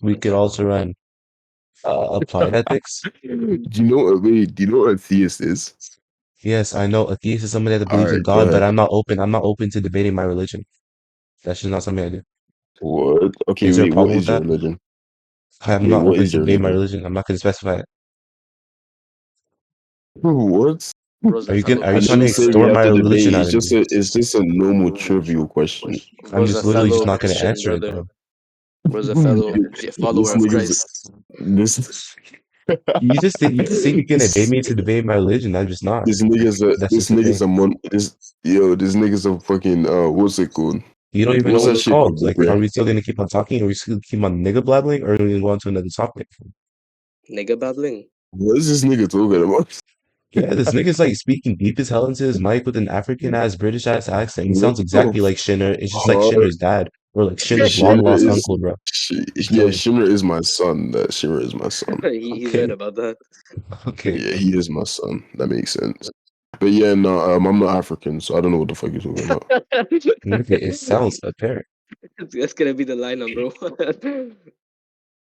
We could also run applied ethics. Do you know what a theist is? Yes, I know a theist is somebody that All believes in right, go God, but ahead. I'm not open. I'm not open to debating my religion. That's just not something I do. What? Okay, Is there a wait, what problem with is your that? religion? I'm Wait, not what open is to your debating my religion? religion. I'm not going to specify it. What? Bro's Are a you good? fellow Are you I trying to didn't Christian, say we extort have my to religion debate. out of me? It's just a normal trivial question. I'm Bro's just a literally just fellow not going to Christian answer it, brother. bro. Bro's a fellow follower This of nigga's Christ. this You just think you're gonna debate me to debate my religion. I'm just not. That's this just the nigga's thing. a this nigga's a fucking what's it called? You don't even know What's what that it's shit called. called, Like, BigPray? are we still gonna keep on talking? Are we still keep on nigga blabbling, or are we gonna go on to another topic? Nigga babbling. What is this nigga talking about? Yeah, this nigga's like speaking deep as hell into his mic with an African ass, British ass accent. He What sounds the exactly like Shinner. It's just like fuck? Shinner's dad, or like Shinner's long Shimmer lost is uncle, bro. I'm yeah, telling you. Shimmer is my son. That Shimmer is my son. He's right Okay, about that. okay. Yeah, he is my son. That makes sense. But yeah, no, I'm not African, so I don't know what the fuck you're talking about. Nigga, it sounds apparent. That's gonna be the line, bro.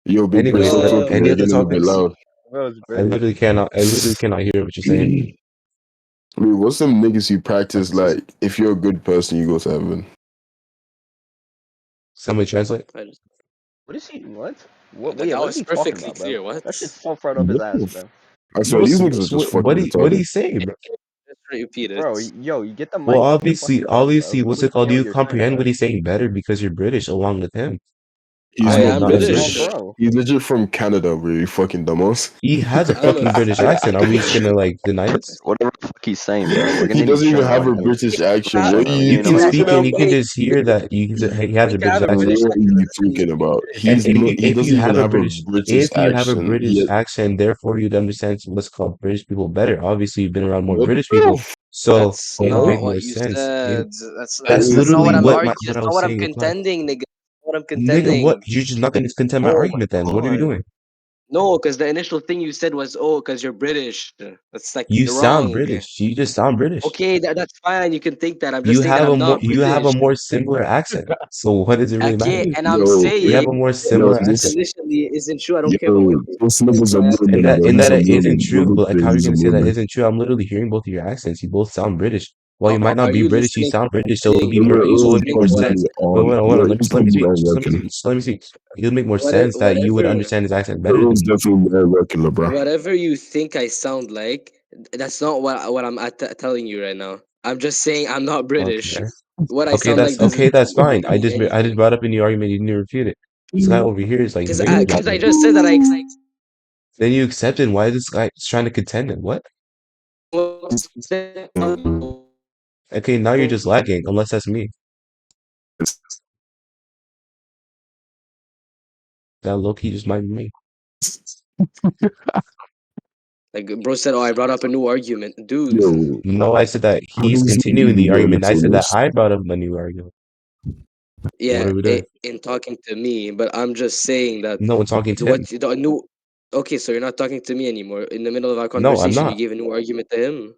Yo, Big Bro, Anyways, stop talking. any You're other getting a bit topics? loud. Bro's I British. literally cannot hear what you're saying. Wait, what's some niggas you practice like? If you're a good person, you go to heaven. Somebody translate. I just- What is he? What? What? that Wait, what is was he talking perfectly about, bro? clear. What? That shit's so far up his What ass, the bro. I swear, these niggas are just fucking What are retarded. you saying, bro? Let's repeat it. Bro, yo, you get the Well, mic off your fucking butt, bro. what's Quit it called? saying what You you're saying, comprehend bro. what he's saying better because you're British along with him. He's I I am not am not as Oh, British. British. British. bro. He's legit from Canada, bro. You fucking dumbass. He has a I don't know. fucking British accent. Are we just gonna like deny this? Whatever the fuck he's saying, bro. We're He gonna need to doesn't show even him have what a he British is accent. Ha- What saying, are bro. We you need to You can know what speak talking he's and saying. you can Wait, just hear that he has you a can British have a What accent. British are you accent. talking about? And He if doesn't you even have a have a British British accent. British accent, therefore you'd understand what's called British people better. Obviously, you've been around more What British the people, so That's it would fuck? make not more what you sense. said. That's That's not what literally I'm What? arguing. what That's I not was what I'm saying applied. contending, nigga. What I'm Nigga, what? contending. You're just not gonna contend my Oh my argument then. What are you god. doing? No, because the initial thing you said was, "Oh, because you're British." That's like You the sound wrong. British. You just sound British. Okay, that's fine. You can think that. I'm just saying that I'm not You have a British. more similar accent. So what does it really matter? Okay, and I'm Yo, You have saying a more yo, similar that accent. this initially isn't true. I don't care about what yo, you this think. nigga's a Mormon, bro. And He's that a it isn't Mormon. true, but like how are you He's a gonna say that Mormon. isn't true? I'm literally hearing both of your accents. You both sound British. While you Are, might not are be you British, you listening sound to what British, I'm so it'll saying, be or more are you so You're it'll make listening more to what I'm sense. probably saying? Wait, on. hold on, You're let me probably see. on regular. Just let me see. It'll make more Whatever, sense that you would whatever, understand his accent better than It's me. definitely very regular, bro. whatever you think I sound like, that's not what I'm telling you right now. I'm just saying I'm not British. Okay. What I sound like doesn't That's fine. mean I just anything. brought up a new argument, you didn't refute it. This guy over here is like nigga Because I blabbing. just said that I Then you accepted. Why is this guy trying to contend it? What? Okay, now you're just lagging, unless that's me. That low key just might be me. like bro said, oh, I brought up a new argument, dude. Yo, No, I said that how he's does this nigga continuing even the get on the argument. I said that playlist? I brought up a new argument. So what Yeah, are we doing? in talking to me, but I'm just saying that No, I'm talking to him. the new. Okay, so you're not talking to me anymore. In the middle of our No, I'm conversation, you not. gave a new argument to him.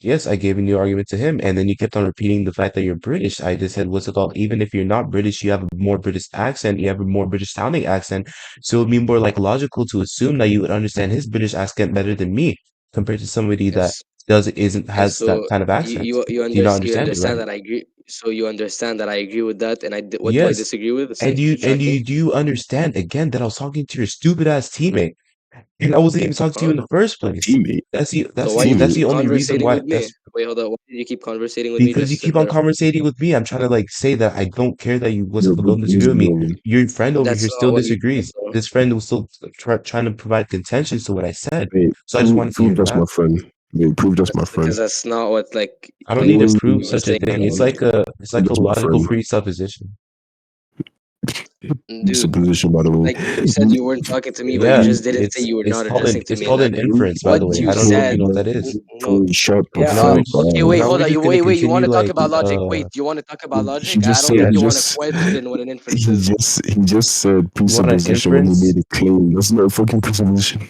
Yes, I gave a new argument to him, and then you kept on repeating the fact that you're British. I just said, what's it called? Even if you're not British, you have a more British accent. You have a more British sounding accent. So it would be more like logical to assume that you would understand his British accent better than me, compared to somebody that Yes. isn't Yes. has that So kind of accent. Do you not you understand it, right? understand that I agree. So you understand that I agree with that, and what do I Yes. disagree with? And Shocking. do you understand again that I was talking to your stupid ass teammate? And I wasn't even talking to you Huh? in the first place. Teammate. So why you That's Teammate. the keep only reason conversating why with me? that's Wait, hold on. Why did you keep conversating with me? because you Just keep on there. conversating with me. I'm trying to like say that I don't care that you Yo, don't he's disagree a with me. Mormon. Your friend over That's here not still what you said, disagrees. though. This friend was still trying to provide contention to what I said. Wait, So I just wanted to prove hear that's that. my friend. Wait, prove that's my Because friend. that's not what I don't like need to What is prove you were such a saying thing. earlier. It's Prove like a that's my logical friend. presupposition. Dude, Supposition, by the way. like you said you weren't talking to me, but you Yeah, just didn't say you were not addressing to it's me, and called that an inference, by what the way. you I don't know if you said. know what that is. No, Shut the yeah. Now we fuck Okay. up. Wait. now we're Hold on. just You gonna wait. You want continue to talk like about logic? Wait. You want to talk about He logic? I just don't said think yeah. you want to question what an inference is. he just said You want an presupposition when he inference? made a claim. That's not a fucking presupposition.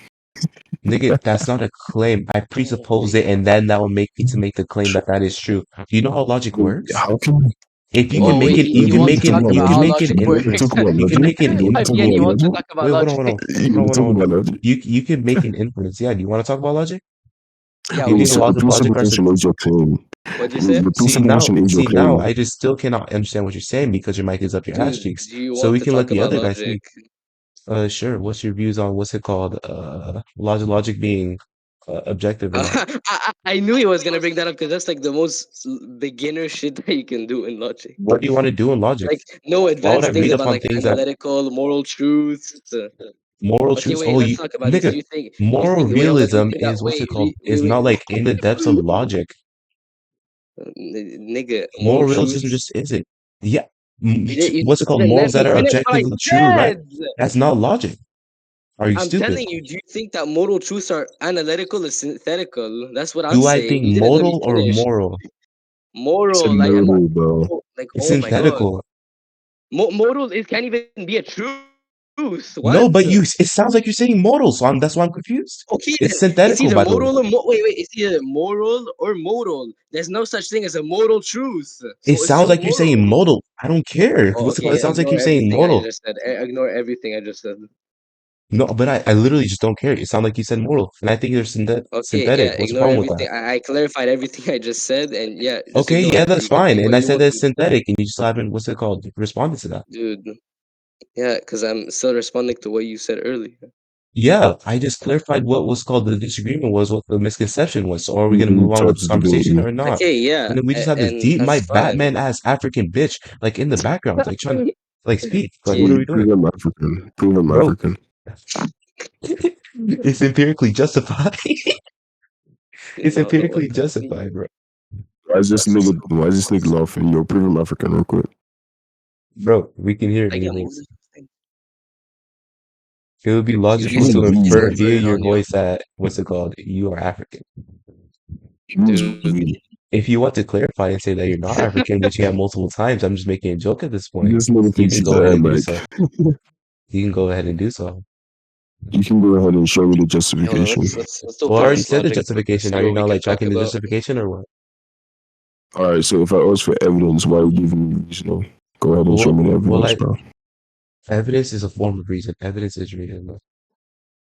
Nigga, that's not a claim. I presuppose it, and then that will make me to make the claim that that is true. Do you know how logic Wait, works? how can If you No, can Oh make wait, it, he wants to talk about you can how make an logic You want to works. talk inference. about You can logic? make an You want to At talk the inference. end, he about wants to logic? talk about Wait, hold on, hold logic. on, You hold on, want to hold on, talk hold about on. logic? You can make an inference. Yeah. Do you want to talk about logic? Yeah, Do you we Wait, think the so can. laws of logic are presupposition is your claim. What'd you Wait, say? the presupposition is your see now claim. I just still cannot understand what you're saying because your mic is up your ass Dude, cheeks. do you So want we to can let talk the about other guy logic? speak. Sure. What's your views on what's it called? Logic being objective or not? I knew he was gonna bring that up because that's like the most beginner shit that you can do in logic. What do you want to do in logic? Like no Why would I advanced things read about up on like things that analytical, moral truths. moral Okay, truths? wait, Oh, let's you talk about this. nigga, Do you moral think? Wait, hold on. Do you realism think that? is what's Wait, it called? Is wait. not like in the depths of logic. Nigga, moral Moral realism truths. just isn't. Yeah, what's it called? Didn't let Morals me that are finish what I objectively true, right? said. That's not logic. Are you I'm stupid? telling you, do you think that moral truths are analytical or synthetical? That's what I'm Do I saying. think You didn't let me modal or finish. moral? It's a Moral, like I'm not modal, bro. like It's oh my god. synthetical. Moral is can't even be a truth. What? No, but it sounds like you're saying modal, so that's why I'm confused. Okay, then It's it's synthetical, either by the way. moral or wait. It's either moral or modal. There's no such thing as a moral truth. It So it's sounds still like you're moral. saying modal. I don't care. Oh, What's it called? It okay. sounds like Ignore you're saying everything I modal. just said. Ignore everything I just said. No, but I literally just don't care. It sounds like you said modal, and I think you're Okay, yeah. synthetic. What's the Ignore problem with that? everything. I clarified everything I just said, and yeah, just Okay, ignore yeah, it. that's You can fine. think And what I you said want that's to, synthetic, and you just haven't, what's it called, responded to that. dude. Yeah, because I'm still responding to what you said earlier. Yeah, I just clarified what was called the disagreement was, what the misconception was. So are we gonna New move on with types this of conversation debating. or not? Okay, yeah, And then we just have this and deep, my that's fine. Batman ass African bitch, like in the background, like trying to like speak. Like, what Okay, are we doing, Prove I'm African. Prove I'm bro? African. It's empirically justified. It's no, what empirically the fuck? justified, bro. Why is this nigga laughing? Yo, prove I'm African real quick. Bro, we can hear it in Like, your move voice. this thing. It would be You logical What to still is it's infer still we? via blurred your on you, voice that, what's it called, you are African. Who's dude. we? If you want to clarify and say that you're not African, which you have multiple times, I'm just making a joke at this point. This nigga You thinks can he's go ahead bad, and do like. so. You can go ahead and do so. You can go ahead and show me the Okay, hold on. justification. Let's do Well, I already past said the logic. Let's justification. see Are you what we not can like talk tracking the about. justification or what? All right, so if I ask for evidence, why are you giving me reason? Go ahead and show me the Well, evidence, bro. evidence is a form of reason. Evidence is reason. Bro.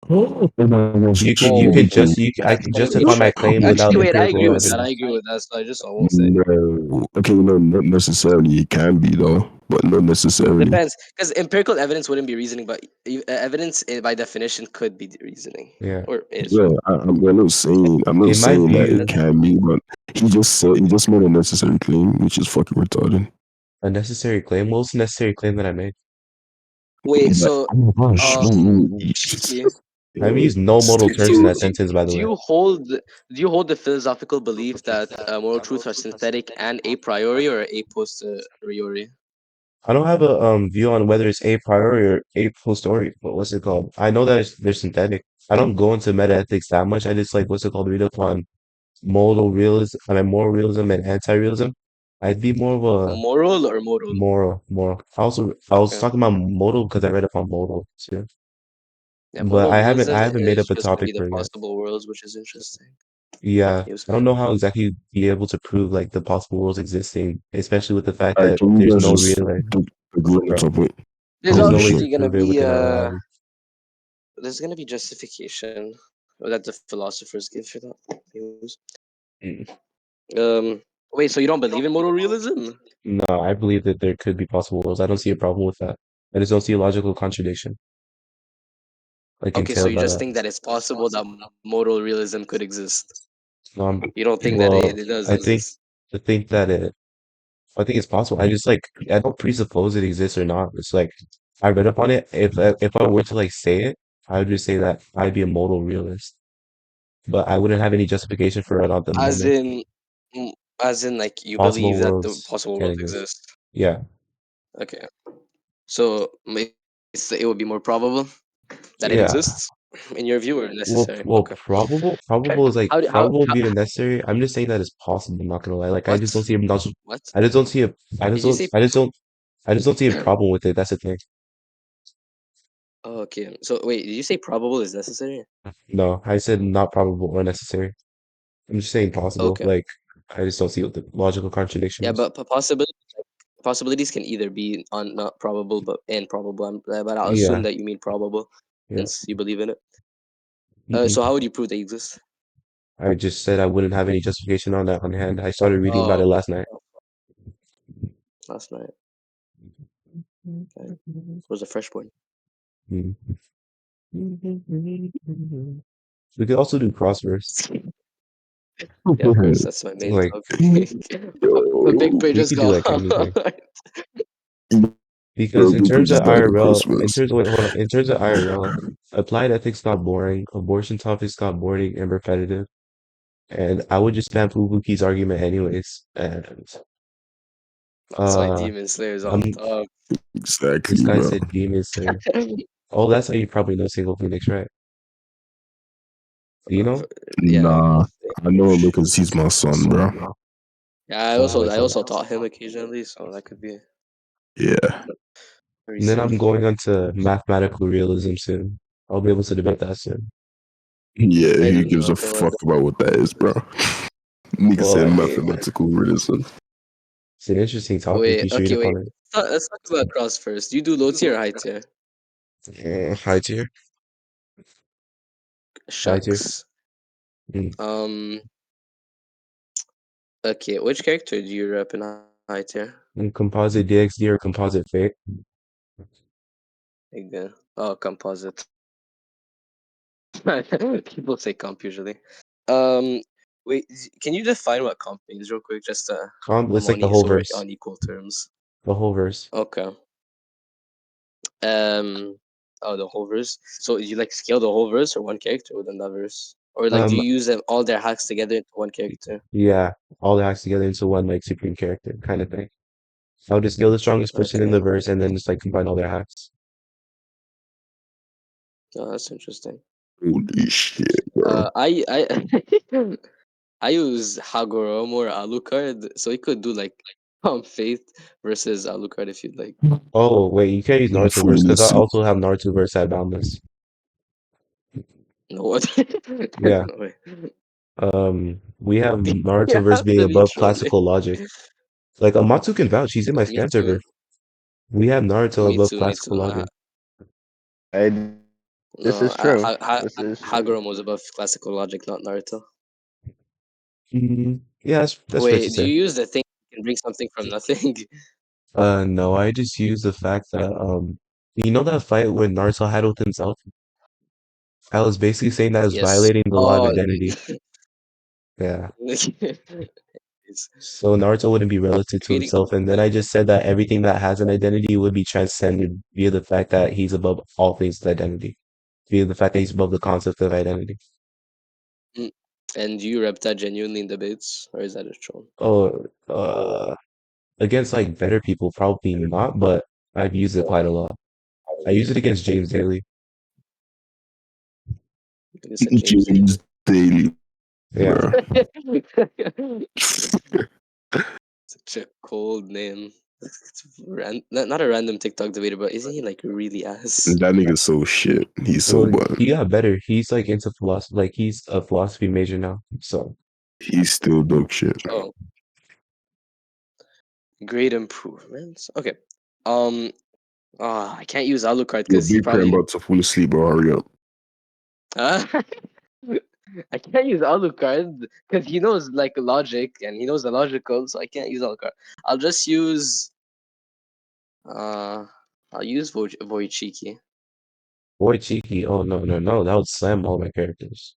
Oh my gosh, You Oh, can just I that's can gonna be justify my tricky. claim without Actually, wait, I agree empirical with that. I evidence. agree with that. So I won't say. No. Okay, no, not necessarily. It can be though, but not necessarily. Depends, because empirical evidence wouldn't be reasoning, but evidence by definition could be reasoning, Yeah. or is. Yeah, I'm not In my saying that it view, can be, but he just made a necessary claim, which is fucking retarded. a necessary claim. What was the necessary claim that I made? Wait, But, so oh my gosh, Shiki, I haven't yo, used no modal stick do terms in you that to it. sentence, by the do way. you hold the philosophical belief that moral truths are synthetic and a priori or a posteriori? I don't have a view on whether it's a priori or a posteriori, but what's it called? I know that they're synthetic. I don't go into meta ethics that much. I just like what's it called? Read up on modal realism, I mean moral realism and anti-realism. I'd be more of a Moral or modal? moral. I was Okay. talking about modal because I read up on modal too. Yeah, But modal I realism haven't made up is a just gonna be topic the for it yet. possible worlds, which is interesting. Yeah. Yes. I don't know how exactly you'd be able to prove like the possible worlds existing, especially with the fact All right, that can you there's guys no just real like, agree on the bro, topic? There's there's Holy no way shit. to obviously gonna prove it be within our logic. there's gonna be justification that the philosophers give for that. Anyways. Mm. Um, wait, so you don't believe in moral realism? No, I believe that there could be possible worlds. I don't see a problem with that. I just don't see a logical contradiction like Okay, so entailed you by just that. think that it's possible that moral realism could exist. Um, You don't think that well, it does I think exist. I think that I think it's possible. I just like I don't presuppose it exists or not. It's like I read up on it. If I were to like say it, I would just say that I'd be a modal realist, but I wouldn't have any justification for it at the As moment. in, mm, as in, like you Possible believe that the worlds possible can worlds exist. exist. Yeah, Okay, so it would be more probable that it yeah. exists in your view, or necessary. Okay. Probable is like probable would How be necessary. I'm just saying that it's possible. I'm not gonna lie. Like I what just don't see a what I just don't see a did you say? I just don't see a problem with it. That's the thing. Oh, okay, so wait, did you say probable is necessary? No, I said not probable or necessary. I'm just saying possible. Okay, Like I just don't see what the logical contradiction yeah, is. but possibility. possibilities can either be on not probable but and probable. But I'll assume Yeah, that you mean probable yeah. since you believe in it. So Mhm. how would you prove they exist? I just said I wouldn't have any justification on that on hand. I started reading about Oh, it last night. last night. Okay. Was a fresh one. Mm. We could also do crossverse. Yeah, of course, that's my main Like topic. But Big Yo, Brain we just could do got like anything. hard. Because bro, in BigPray terms of just died in IRL, in Christmas. terms of wait, hold on, in terms of IRL, applied ethics got boring, abortion topics got boring and repetitive, and I would just spam Fubuki's argument anyways. And That's why uh, Demon Slayer's on I'm top. this Exactly, guy bro. said Demon Slayer. Oh, that's how you probably know Single Phoenix, right? Do you know? Yeah, Nah, I know him because he's my son, bro. yeah. Oh, I okay. also taught him occasionally, so that could be Yeah. a And then reason. I'm going on to mathematical realism soon. I'll be able to debate that soon. Yeah, I who don't know gives a nothing about fuck about what that is, bro? Nigga Well, said that. mathematical realism. it's an interesting topic. Wait, You should read okay, up wait. on it. Let's talk about cross first. You do low tier or high tier? High tier. High tier. Shucks. Mm. Um. Okay, which character do you rep in high tier? And composite DXD or composite fate. Like composite. People say comp usually. Um. Wait, can you define what comp means real quick? Just It's like the money, whole so we're verse. on equal terms. The whole verse. Okay. Um. Oh, the whole verse. So you like scale the whole verse or one character within that verse, or like do Um, you use them all their hacks together into one character? yeah, all the hacks together into one like supreme character kind of thing. I'll just kill the strongest person in Okay. the verse and then just like combine all their hacks. Oh, that's interesting. Holy shit, bro. I I use Hagoromo or Alucard, so you could do like Faith versus Alucard if you'd like. Oh wait, you can't use Naruto verse Fully because I see. also have Naruto verse at Boundless. No, what? Yeah. No way. We have You Naruto verse have being to be above trolling. classical logic. Like Amatsu can vouch. He's in my Me scan too. server. We have Naruto Me above too. Me classical too. logic. Hey, this No, is true. This is true. Hagoromo was above classical logic, not Naruto. Yeah, that's fair to Wait, do say. you use the thing you can bring something from nothing? No, I just use the fact that you know that fight when Naruto had with himself? I was basically saying that it's Yes. violating the law of Oh, identity. Yeah. it's So Naruto wouldn't be relative to creating. himself, and then I just said that everything that has an identity would be transcended via the fact that he's above all things with identity, via the fact that he's above the concept of identity. Mm. And do you rep that genuinely in debates, or is that a troll? Oh, against like better people, probably not, but I've used it quite a lot. I use it against James Daly. You said James James Daly. Daly, Yeah. bro. Such a cold name. Not a random TikTok debater, but isn't he like really ass? That nigga's so shit. He's so Well, bad. he got better. He's like into philosophy, like he's a philosophy major now. So, He's still dog shit. Oh, great improvements. Okay. Um. I can't use Alucard Yo, because he BigPray, I'm probably. about to fall asleep, bro. Hurry up. Uh, I can't use Alucard because he knows like logic and he knows the logical, so I can't use Alucard. I'll just use. Uh, I'll use Voichiki. boy, cheeky. Oh no, no, no, that would slam all my characters.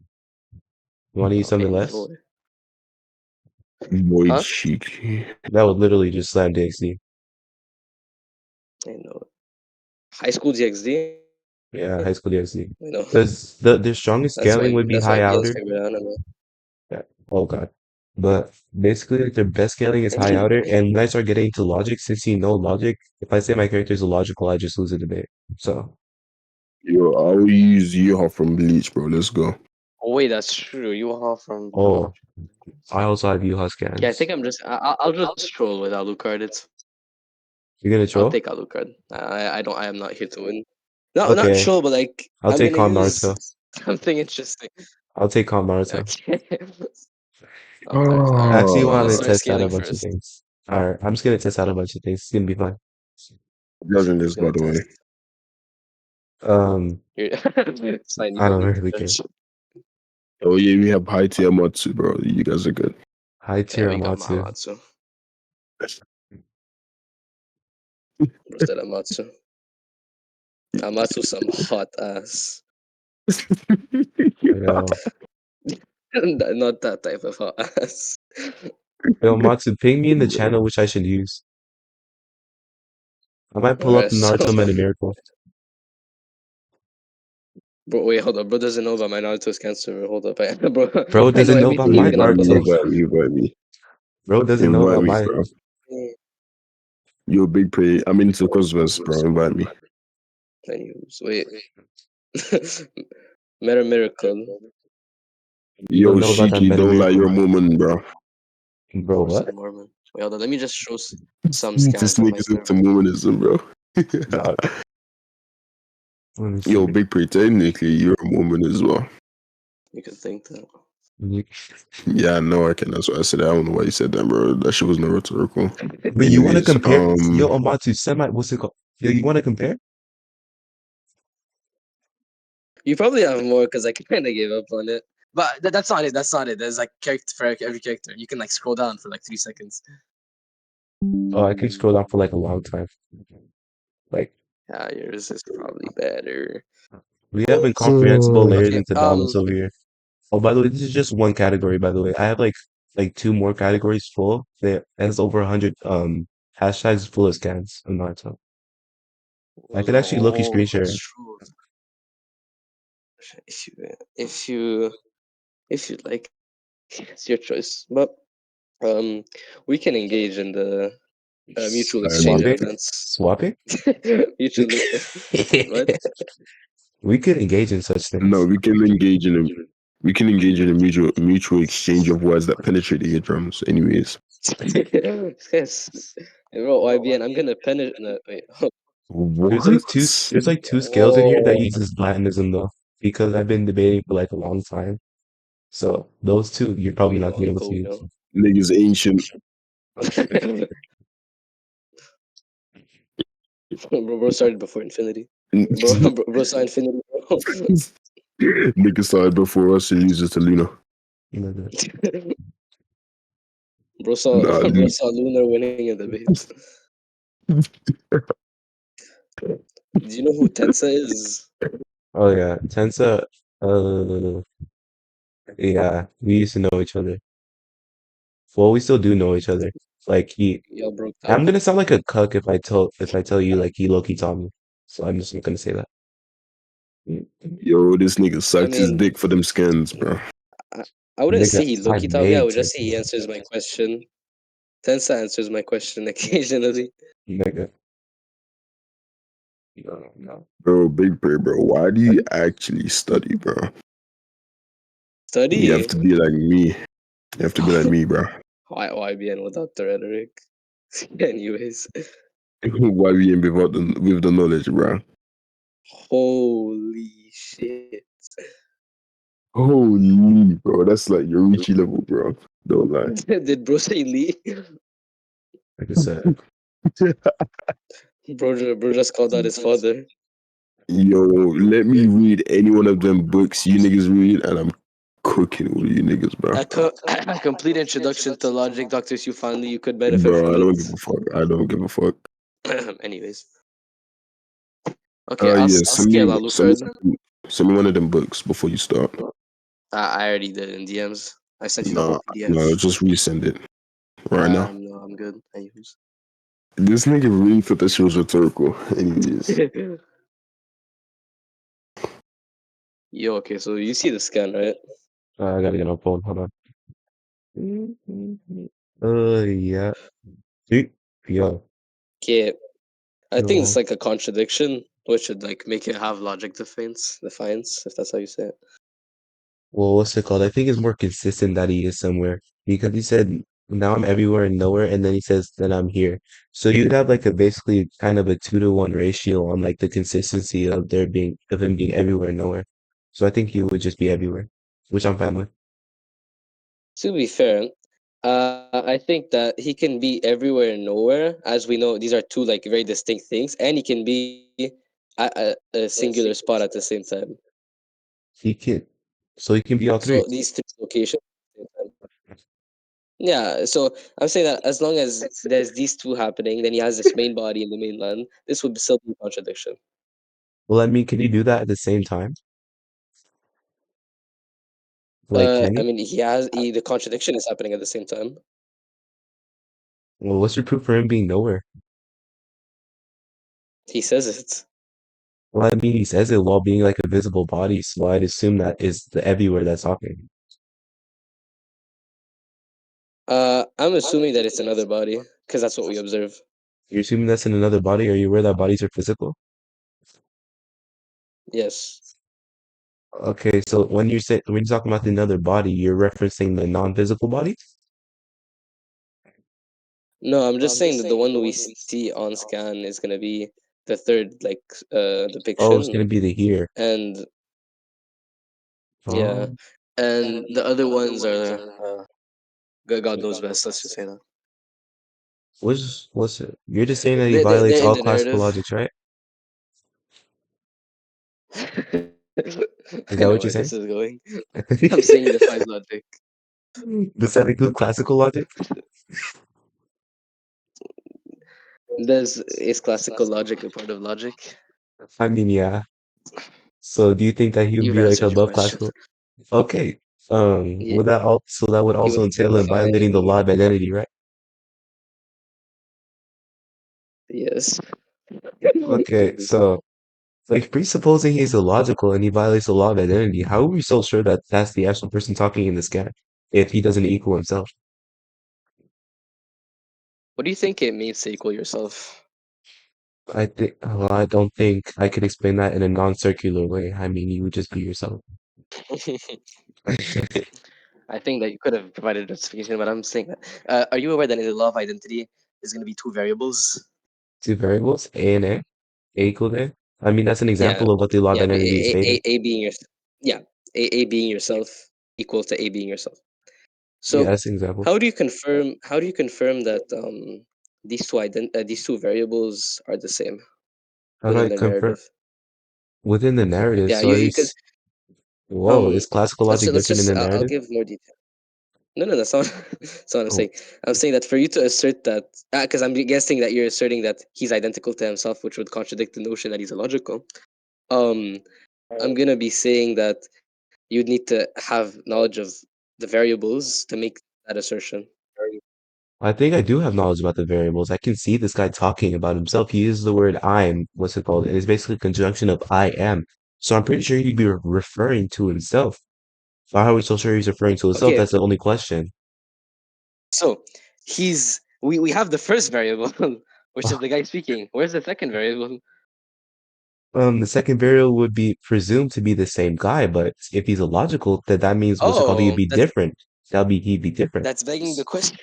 You want to use something Okay, less? Void huh? cheeky. That would literally just slam DXD. I know. High school DxD. Yeah, high school DXD. I know. Because their strongest scaling would be That's my high Neil's outer. favorite anime. Yeah. Oh god. But basically, like their best scaling is high outer, and when I start getting into logic, since you know logic, if I say my characters are logical, I just lose a debate. So, Yo, I'll use Yeehaw from Bleach, bro. Let's go. Oh wait, that's true. You are from Bleach. oh, I also have Yuha Okay, I think scans. I'm just. I'll just troll with Alucard. You're gonna I'll troll? take Alucard. I don't. I am not here to win. No, not Okay, troll, but like I'll I'm take gonna Calm use Naruto. something interesting. I'll take Calm Naruto. Okay. Okay. I I Alright. actually Let's wanted to Oh, start test out a scaling bunch of first. things. All right, I'm just gonna test out a bunch of things. It's gonna be fun. Judging He's this, by gonna the way. test. Um, It's fine. You I don't don't need really to care. judge. Oh yeah, we have high tier Matsu, bro. You guys are good. High Yeah, tier we got Amatsu. Mahamatsu. Where's that Amatsu? Amatsu, some hot ass. Yo, Not that type of hot ass. yo, Matsu, ping me in the channel which I should use. I might pull up Alright, so Naruto Meta Miracle. bro, wait, hold up. Bro doesn't know about my Naruto's cancer. Hold up, bro. Bro I know doesn't know about everything you my can Naruto. Naruto. Invite me. Bro doesn't know Invite about me, my. bro. You're a big play. I'm into Cosmos, bro. Invite me. Anyways, wait. Meta Miracle. You don't Yo, know about that Shiki, Meta don't lie, Miracle, you're a Mormon, bro. bro. Where's What? the Mormon? Wait, hold on. Let me just show some This scans on my nigga's server. into Mormonism, bro. Dog. Let me Yo, see. big play. Technically, you're a Mormon as well. You could think that. You- Yeah, I know I can. That's why I said that. I don't know why you said that, bro. That shit was not rhetorical. But you want to Anyways, compare? Yo, Amatsu, semi. What's it called? Yo, you want to compare? You probably have more because I kind of gave up on it. But that's not it. That's not it. There's like character for every character. You can like scroll down for like 3 seconds. Oh, I can scroll down for like a long time. Like Yeah, yours is probably better. we have incomprehensible layers Okay. into balance over here. Oh, by the way, this is just one category. By the way, I have like two more categories full. That has over 100 hashtags full of scans on Naruto. I could actually look you Oh, screen that's share. true. If you if you if you like, it's your choice. But um, we can engage in the mutual I exchange mean, of Swapping, events. swapping. Mutual. What? We could engage in such no, things. we can engage in a mutual exchange of words that penetrate the eardrums. Anyways, Yes. Hey, bro, YBN, I'm gonna penetrate. No, wait. There's like what? there's like two scales in here that Oh, uses Latinism though, because I've been debating for like a long time. So those two you're probably we not know, gonna be able Uncle, to we use. know. Niggas ancient. Bro started before infinity. Bro saw infinity, bro. Niggas started before us and used it to Luna. You know that. Nah, Bro saw Lunar winning in debates. Do you know who Tensa is? Oh yeah, Tensa. Yeah, we used to know each other. Well, we still do know each other. Like he, Y'all broke up. I'm gonna sound like a cuck if I tell you like he low-key taught me. So I'm just gonna say that. yo, this nigga I sucked his mean, dick for them skins, bro. I, I wouldn't Nigga, say he I Loki taught me. I made would just say Tensa. he answers my question. Tensa answers my question occasionally. Nigga, no, no. Bro, big prayer, bro. Why do you actually study, bro? You have Study. to be like me. You have to be like me, bro. Why BN without the rhetoric? Anyways, Why we ain't with the knowledge, bro? holy shit. Holy, bro. That's like your Richie level, bro. Don't lie. Did bro say Lee? Like I said, Bro just called out his father. Yo, let me read any one of them books you niggas read, and I'm cooking all you niggas, bro. A complete introduction to logic, Dr. Sue. Finally, you could benefit Bro, from I it. don't give a fuck. I don't give a fuck. Anyways, okay, Yeah, I'll scale Alucard. send me one of them books before you start. I already did in DMs. I sent you the Nah, whole no, PDF. just resend it right now. No, I'm good. Anyways. This nigga really thought that shit was rhetorical. Anyways, Yo, okay, so you see the scan, right? I gotta get on phone. Hold on. Yeah. Dude, yo, Okay, I think it's yo. like a contradiction, which should like make it have logic defiance, if that's how you say it. Well, what's it called? I think it's more consistent that he is somewhere because he said, now I'm everywhere and nowhere, and then he says that I'm here. So you'd have like a basically kind of a 2-to-1 ratio on like the consistency of him being everywhere and nowhere. So I think he would just be everywhere, which I'm fine with. To be fair, I think that he can be everywhere and nowhere. As we know, these are two like very distinct things, and he can be at a singular spot at the same time. He can, so he can be all three. So these three locations at the same time. Yeah, so I'm saying that as long as there's these two happening, then he has this main body in the mainland. This would still be a contradiction. Well, I mean, can you do that at the same time? Like, can I you? mean, the contradiction is happening at the same time. Well, what's your proof for him being nowhere? He says it. Well, I mean, he says it while being like a visible body, so I'd assume that is the everywhere that's talking. I'm assuming that it's another body because that's what we observe. You're assuming that's in another body? Are you aware that bodies are physical? Yes. Okay, so when you're talking about the another body, you're referencing the non-physical body? No, I'm just saying that the one we see on scan is gonna be the third like Oh, it's depiction, gonna be the here. and yeah, Oh, and the other ones are God knows best. Let's just say what's it? You're just saying that he that violates they're in all the classical narrative. logics, right? Is I that know what you're where saying? this is going. I'm saying he defies logic. Does that include classical logic? Is classical logic a part of logic? I mean, yeah. So do you think that he would You've be like answered your above question. classical? Okay. Yeah, Would that also that would he also would entail him violating the define law of identity, right? yes. Okay, so like presupposing he's illogical and he violates the law of identity, how are we so sure that that's the actual person talking in the scan if he doesn't equal himself? What do you think it means to equal yourself? I think, well, I don't think I could explain that in a non-circular way. I mean, you would just be yourself. I think that you could have provided justification, but I'm saying that. Are you aware that in the law of identity, there's going to be two variables? Two variables, A and A, A equal A. I mean, that's an Yeah, example of what the law of yeah. identity is stating. A being your, yeah, A being yourself equals to A being yourself. Yeah, So, that's an example. how do you confirm? How do you confirm that these two variables are the same How do within I the confirm narrative? within the narrative? Yeah, So are you, because whoa, is classical let's logic let's different in just the I'll narrative? give more detail. No, no, that's not. That's not what I'm Oh, saying. I'm saying that for you to assert that, because I'm guessing that you're asserting that he's identical to himself, which would contradict the notion that he's illogical. Um, I'm gonna be saying that you'd need to have knowledge of the variables to make that assertion. I think I do have knowledge about the variables. I can see this guy talking about himself. He uses the word I'm, what's it called? And it's basically a conjunction of I am. So I'm pretty sure he'd be referring to himself. How are we so sure he's referring to himself? Okay, That's the only question. so we have the first variable, which is the guy speaking. Where's the second variable? The second variable would be presumed to be the same guy, but if he's illogical, then that means what's it called? He'd Oh, be different. He'd be different. that's begging the question.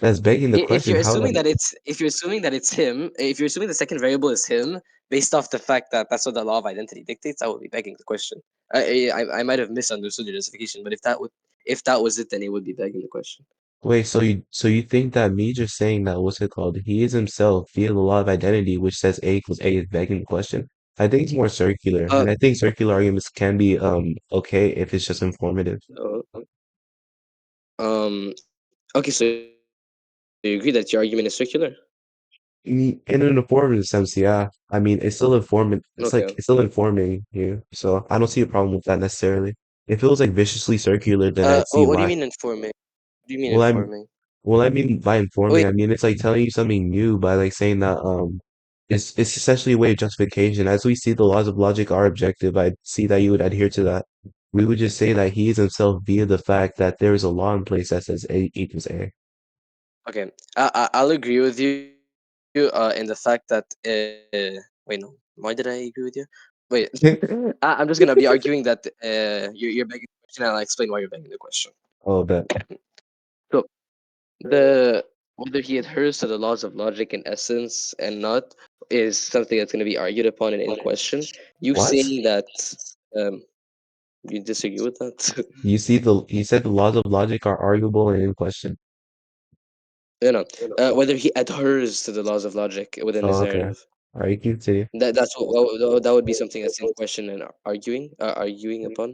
That's begging the If question. you're How assuming like that it's him, if you're assuming the second variable is him, based off the fact that that's what the law of identity dictates, I would be begging the question. I might have misunderstood your justification, but if that was it, then it would be begging the question. wait, so you think that me just saying that what's it called? He is himself via the law of identity, which says A equals A is begging the question. I think it's more circular, Uh, and I think circular arguments can be okay if it's just informative. uh, okay, so you agree that your argument is circular? In an informative sense, yeah. I mean, it's still informant. Okay. It's like it's still informing you, so I don't see a problem with that necessarily. If it was like viciously circular, then I'd see What do you why. mean informing? What do you mean Well, I'm informing? well, I mean by informing, Wait, I mean it's like telling you something new by like saying that it's essentially a way of justification. As we see the laws of logic are objective, I see that you would adhere to that. We would just say that he is himself via the fact that there is a law in place that says A equals A. okay. I'll agree with you in the fact that wait, no. Why did I agree with you? Wait, I'm just gonna be arguing that you're begging the question, and I'll explain why you're begging the question. Oh, that So the whether he adheres to the laws of logic in essence and not is something that's going to be argued upon and in question. You what? saying that um, you disagree with that? You see the you said the laws of logic are arguable and in question. You know, whether he adheres to the laws of logic within his Oh, okay. narrative. All right, continue. That's that would be something that's in question and arguing upon.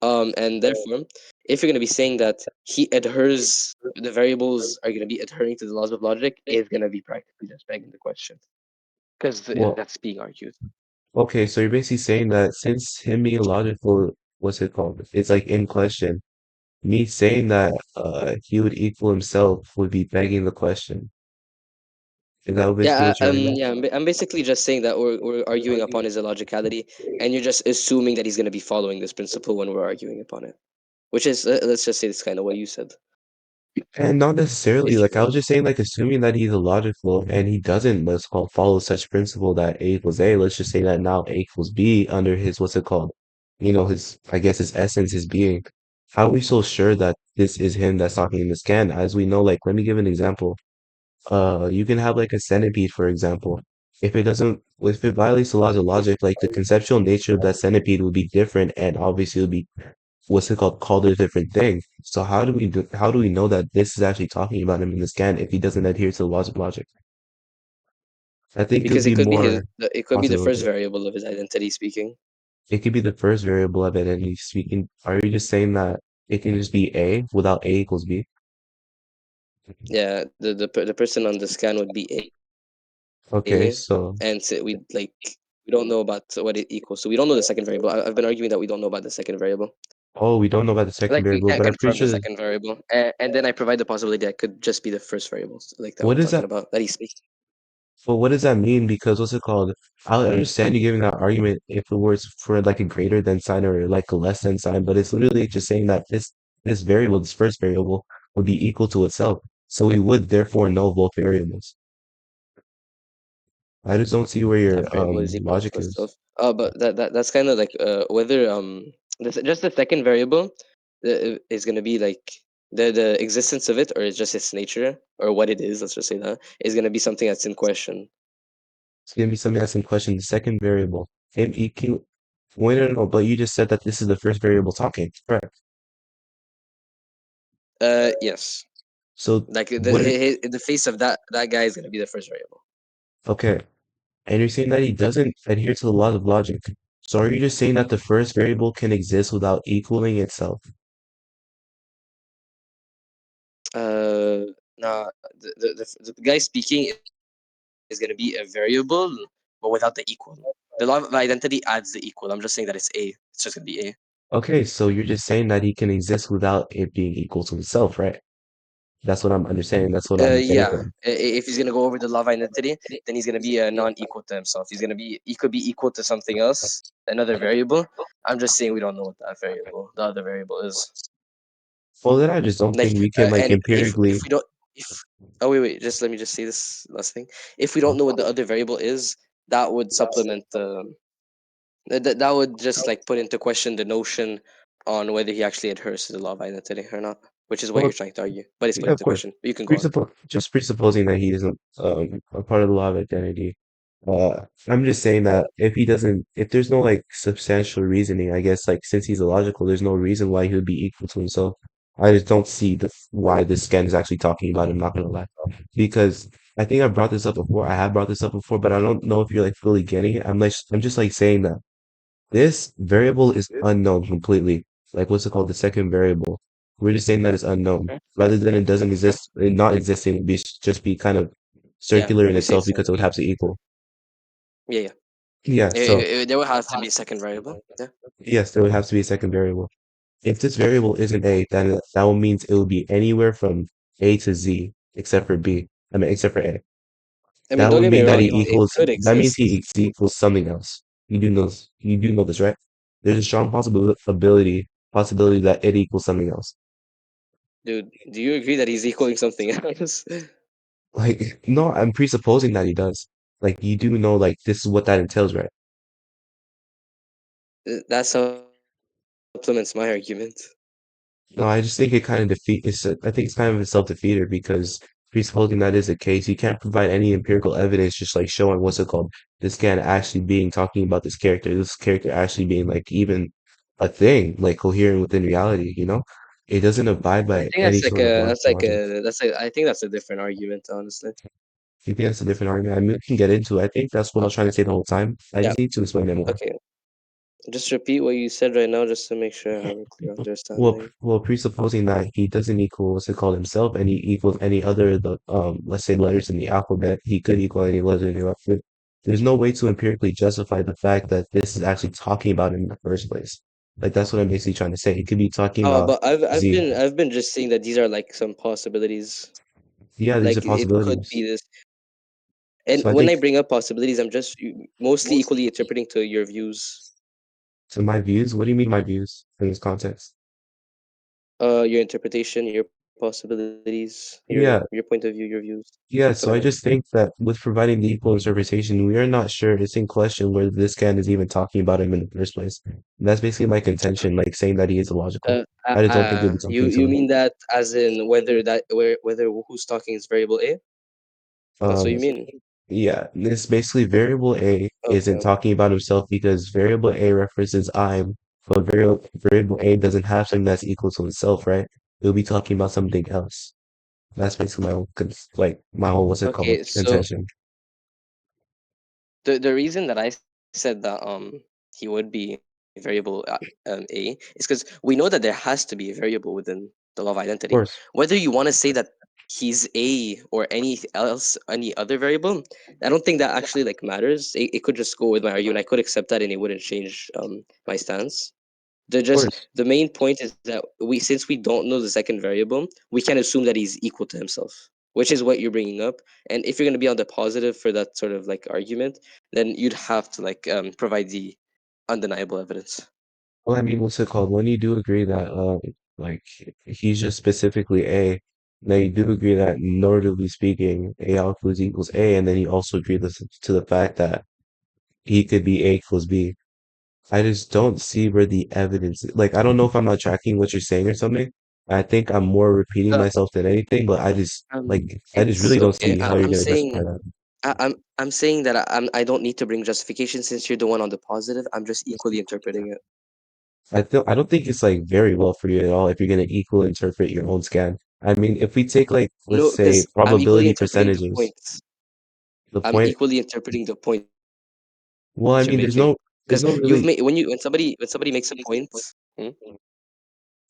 And therefore, if you're going to be saying that he adheres, the variables are going to be adhering to the laws of logic, is going to be practically just begging the question because Well, that's being argued. okay, so you're basically saying that since him being logical, what's it called? It's like in question. Me saying that he would equal himself would be begging the question. Is that basically what you're arguing? Yeah. I'm basically just saying that we're arguing upon his illogicality, and you're just assuming that he's going to be following this principle when we're arguing upon it, which is let's just say it's kind of what you said. And not necessarily, If like I you was just saying, like assuming that he's illogical and he doesn't, let's call follow such principle that A equals A. Let's just say that now A equals B under his what's it called? His I guess his essence, his being. How are we so sure that this is him that's talking in the scan? As we know, like let me give an example. You can have like a centipede, for example. If it violates the laws of logic, like the conceptual nature of that centipede would be different, and obviously it would be what's it called a different thing. So how do we know that this is actually talking about him in the scan if he doesn't adhere to the laws of logic? I think it would because be more it could be the first possibility. variable of his identity speaking. It could be the first variable of it, and he's speaking. Are you just saying that it can just be A without A equals B? Yeah, the person on the scan would be Okay, A, so and so we don't know about what it equals. So we don't know the second variable. I've been arguing that we don't know about the second variable. oh, we don't know about the second Like we variable, can't but I'm pretty confirm the sure. second variable, and then I provide the possibility that could just be the first variables, like that What we're is talking that? about. That he's speaking. Well, what does that mean? Because what's it called? I understand you giving that argument if it was for like a greater than sign or like a less than sign, but it's literally just saying that this variable, this first variable, would be equal to itself. So we would therefore know both variables. I just don't see where your That variable is equal logic to is. itself. But that's kind of like whether just the second variable is gonna be like the existence of it, or it's just its nature, or what it is. Let's just say that is gonna be something that's in question. It's gonna be something that's in question. The second variable. Him EQ. Wait, no, but you just said that this is the first variable talking. Correct. Yes. So Like what? the face of that guy is gonna be the first variable. Okay. And you're saying that he doesn't adhere to the laws of logic. So are you just saying that the first variable can exist without equaling itself? Nah, the guy speaking is gonna be a variable, but without the equal. The law of identity adds the equal. I'm just saying that it's A. It's just gonna be A. Okay, so you're just saying that he can exist without it being equal to himself, right? That's what I'm understanding. That's what I'm getting Yeah. from. If he's gonna go over the law of identity, then he's gonna be non-equal to himself. He could be equal to something else, another variable. I'm just saying we don't know what the other variable is. Well, then I just don't Like, think we can like and if empirically. we don't, if oh wait, just let me just say this last thing. If we don't know what the other variable is, that would supplement that would just like put into question the notion on whether he actually adheres to the law of identity or not, which is what Well, you're trying to argue. But it's put yeah, of into course. question. But you can go on. Just presupposing that he isn't a part of the law of identity. I'm just saying that if there's no like substantial reasoning, I guess like since he's illogical, there's no reason why he would be equal to himself. I just don't see why this scan is actually talking about him, not gonna lie. Because I think I've brought this up before. I have brought this up before, but I don't know if you're like fully getting it. I'm just like saying that this variable is unknown completely. Like what's it called? The second variable. We're just saying that it's unknown. Rather than it doesn't exist, it not existing would be just be kind of Yeah, circular in we say itself it's because it would have to equal. yeah, yeah. Yeah, so There will have to be a second variable. Yeah. yes, there would have to be a second variable. If this variable isn't A, then that will means it will be anywhere from A to Z except for B. I mean, except for A. I mean, That don't would get me mean that wrong. he It equals. could That means exist. he equals something else. You do know this, right? There's a strong possibility that it equals something else. Dude, do you agree that he's equaling something else? Like, no, I'm presupposing that he does. Like, you do know, like, this is what that entails, right? That supplements my argument. No, I just think it kind of I think it's kind of a self-defeater because presupposing that is the case, you can't provide any empirical evidence just like showing what's it called, this can actually being talking about this character actually being like even a thing, like coherent within reality, you know? It doesn't abide I by think any that's like sort of a logical logic. I think that's a different argument, honestly. You think that's a different argument? I mean, we can get into it. I think that's what I was trying to say the whole time. I Yeah. just need to explain it more. Okay. Just repeat what you said right now, just to make sure I have a clear Well, understanding. presupposing that he doesn't equal what's it called himself, and he equals any other the let's say letters in the alphabet, he could equal any letter in the alphabet. There's no way to empirically justify the fact that this is actually talking about him in the first place. Like that's what I'm basically trying to say. It could be talking about But I've Z. been I've been just saying that these are like some possibilities. Yeah, these are Like it could possibilities. be this. And So I when think I bring up possibilities, I'm just mostly equally interpreting to your views. to my views, what do you mean my views in this context? Your interpretation, your possibilities, your Yeah, point of view, your views, yeah, stuff like so that. I just think that with providing the equal interpretation, we are not sure it's in question whether this can is even talking about him in the first place. And that's basically my contention, like saying that he is illogical. I just don't think we'll be You talking to him. mean that as in whether who's talking is variable A? That's what Um, you mean. yeah, this basically variable A isn't Okay. talking about himself because variable A references I'm, but variable A doesn't have something that's equal to itself, right? It'll be talking about something else. That's basically my whole, like my whole what's it called Okay. So contention. the reason that I said that he would be variable A is because we know that there has to be a variable within the law of Of identity. course, Whether you want to say that he's A or any other variable, I don't think that actually like matters. It could just go with my argument. I could accept that and it wouldn't change my stance. The of just course. the main point is that we since we don't know the second variable, we can assume that he's equal to himself, which is what you're bringing up. And if you're going to be on the positive for that sort of like argument, then you'd have to like provide the undeniable evidence. Well, I mean, what's it called? When you do agree that, like, he's just specifically A, then you do agree that, normatively speaking, A equals A, and then you also agree to the fact that he could be A equals B. I just don't see where the evidence, like, I don't know if I'm not tracking what you're saying or something. I think I'm more repeating Uh, myself than anything, but I just it's really don't okay. see how you're I'm gonna justify saying that. I'm saying that I don't need to bring justification since you're the one on the positive. I'm just equally interpreting it. I don't think it's like very well for you at all if you're gonna equal interpret your own scan. I mean, if we take like let's No, say because I'm equally probability interpreting the percentages, points. the I'm point. equally interpreting the point Well, I you're mean, making. there's Because no you've really. made when somebody makes a point. Hmm?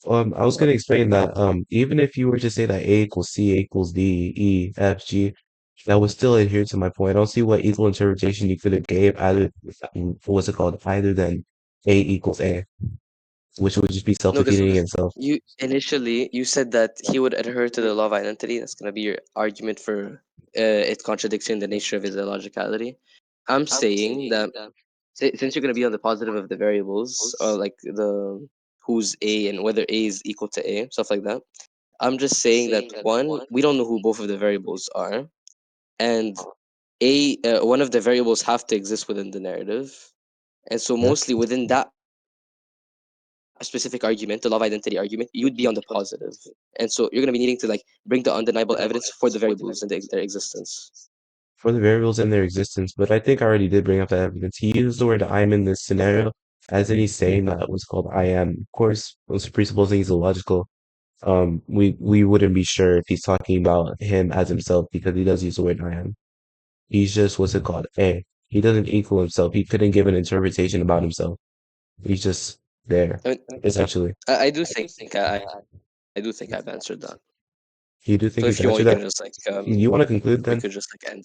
I was gonna explain that even if you were to say that A equals C, A equals D, E, F, G, that would still adhere to my point. I don't see what equal interpretation you could have gave either. What's it called? Either than A equals A, which would just be No, because self-defeating in itself. you initially you said that he would adhere to the law of identity. That's gonna be your argument for its contradiction, the nature of his illogicality. I'm saying that since you're gonna be on the positive of the variables, or like the who's A and whether A is equal to A, stuff like that. I'm just saying that one, we don't know who both of the variables are, and one of the variables have to exist within the narrative, and so Yeah. mostly within that specific argument, the love identity argument, you would be on the positive, and so you're gonna be needing to like bring the undeniable evidence for the variables and their existence. For the variables in their existence, but I think I already did bring up that evidence. He used the word I am in this scenario as in he's saying that what's called I am. Of course, those presupposing he's illogical. We wouldn't be sure if he's talking about him as himself because he does use the word I am. He's just what's it called? A. He doesn't equal himself. He couldn't give an interpretation about himself. He's just there, I mean, essentially. I do think I do think I've answered that. You do So think if you've you want, we answered can that? just like You want to conclude we then? could just like end.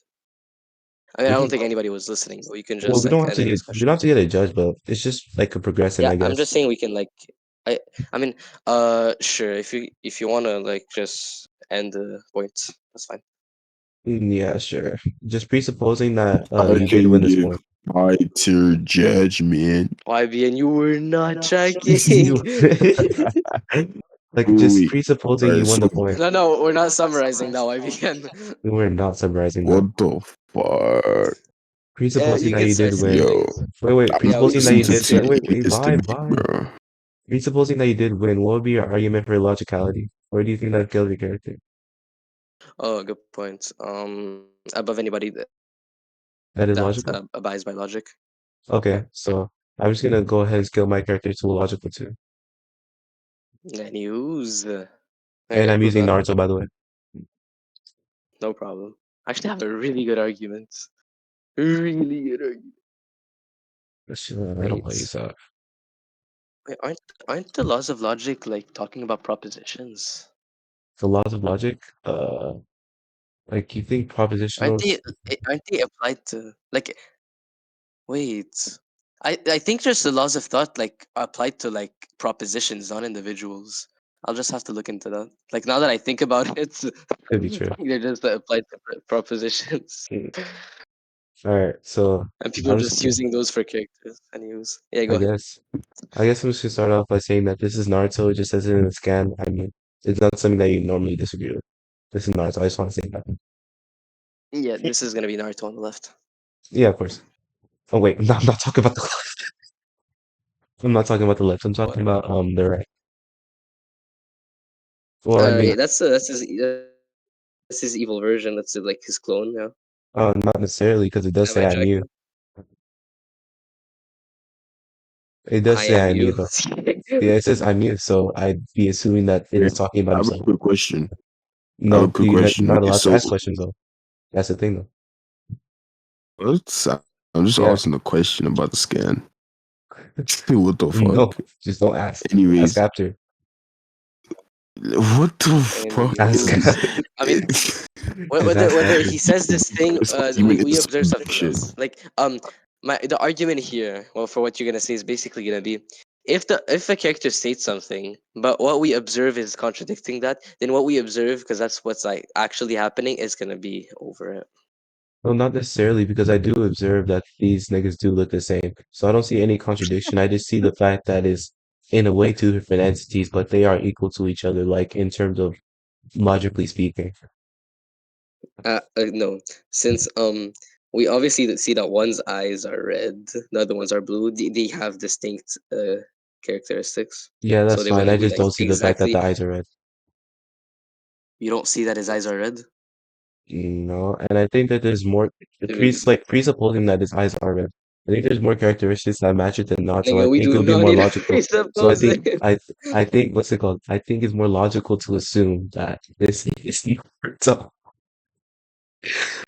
I mean, I We don't can. think anybody was listening, but we can Well, just like end the we don't discussion. have to get a judge, but it's just like a progression, Yeah, I I'm guess. just saying we can like I I mean sure if you wanna like just end the point, that's fine. Yeah, sure. Just presupposing that I you did can win this give point. my tier judgment. YB, and you were not tracking. You like just Wait, presupposing you alright, won so the point. No, we're not summarizing now, YB. We were not summarizing that. what the fuck? Presupposing You that can you did start win. saying Yo, things. Wait. I'm Yeah, we Presupposing can that listening you start to did. saying. Wait. this Bye, debate, bye. bro. Presupposing that you did win. What would be your argument for illogicality? Where do you think that killed your character? Oh, good point. Above anybody That is that logical. abides by logic. Okay, Yeah. so I'm just gonna go ahead and scale my character to illogical too. Anyways, And okay, I'm prove using that. Naruto, by the way. No problem. I actually have a really good argument. Really good argument. I don't Wait, use that. wait, aren't the laws of logic like talking about propositions? The laws of logic, like you think Aren't propositionals, they? Aren't they applied to like? Wait, I think there's the laws of thought like applied to like propositions, not individuals. I'll just have to look into that. Like now that I think about it, could be true. they're just applied to propositions, Mm. All right, so and people are I'm just, just using those for characters. Anyways, yeah, I go ahead. guess, I guess I'm just gonna start off by saying that this is Naruto. It just says it in the scan. I mean, it's not something that you normally disagree with. This is Naruto. I just want to say that. Yeah, this is gonna be Naruto on the left. Yeah, of course. Oh wait, I'm not talking about the left. I'm not talking about the left. I'm What? talking about the right. Well, I mean, Yeah, that's his evil version. That's like his clone. Yeah, not necessarily because it does am say I I'm you. jacking? It does I say am I'm you you. though. Yeah, it says I'm you, so I'd be assuming that it Yeah, is talking about I have a himself. quick question. I have a No, quick you're question. not allowed to So, ask questions though. That's the thing though. what? I'm just Yeah. asking a question about the scan. What the No, fuck? just don't ask. Ask Anyways, after. what the fuck Ask. Anyways, I mean, Just ask whether after. he says this thing, this argument we is observe some something bullshit. else. Like my the argument here, well, for what you're gonna say is basically gonna be, if a character states something, but what we observe is contradicting that, then what we observe, because that's what's like actually happening, is gonna be over it. Well, not necessarily because I do observe that these niggas do look the same. So I don't see any contradiction. I just see the fact that is in a way two different entities, but they are equal to each other, like in terms of logically speaking. No, since we obviously see that one's eyes are red, the other ones are blue. They have distinct characteristics, Yeah, so that's they fine. I wouldn't be just like don't see the fact that exactly. the eyes are red. You don't see that his eyes are red, No, and I think that there's more dude. presupposing that his eyes are red. I think there's more characteristics that match it than not, so I Nigga, we think it do would be not more need to logical. So presuppose it. I think what's it called? I think it's more logical to assume that this is Naruto.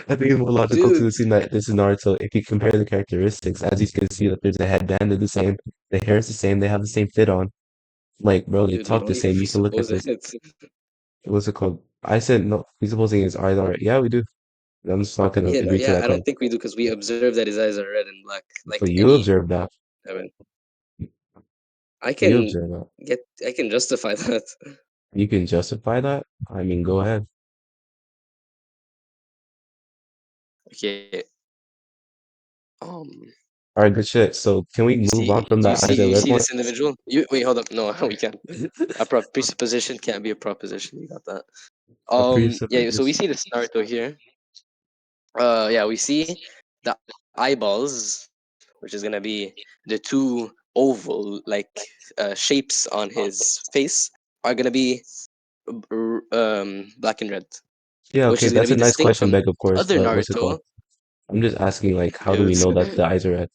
I think it's more logical to Dude, assume that this is Naruto if you compare the characteristics. As you can see, that there's a headband, they're the same, the hair is the same, they have the same fit on. Like, bro, they dude, we talk don't the need to same. You can look at presuppose this. it. What's it called? I said no. Presupposing his eyes are red. Yeah, we do. I'm just not gonna Yeah, no, agree to yeah, that I claim. don't think we do because we observe that his eyes are red and black. But Like you any, observe that. I mean, You observe that. I can justify that. You can justify that? I mean, go ahead. Okay, um, All right, good shit. So can we move on from that eyes are you red see point? this individual? You wait, hold up. No, we can't. Presupposition can't be a proposition. You got that? A Yeah. So we presupposition. see this Naruto here. Yeah, we see the eyeballs, which is gonna be the two oval like shapes on his face, are gonna be black and red, Yeah, which okay, is gonna that's be a nice distinct question, from Beg, of the course, other but what's it Naruto. called? I'm just asking, like, how do we Dude, know that the eyes are red?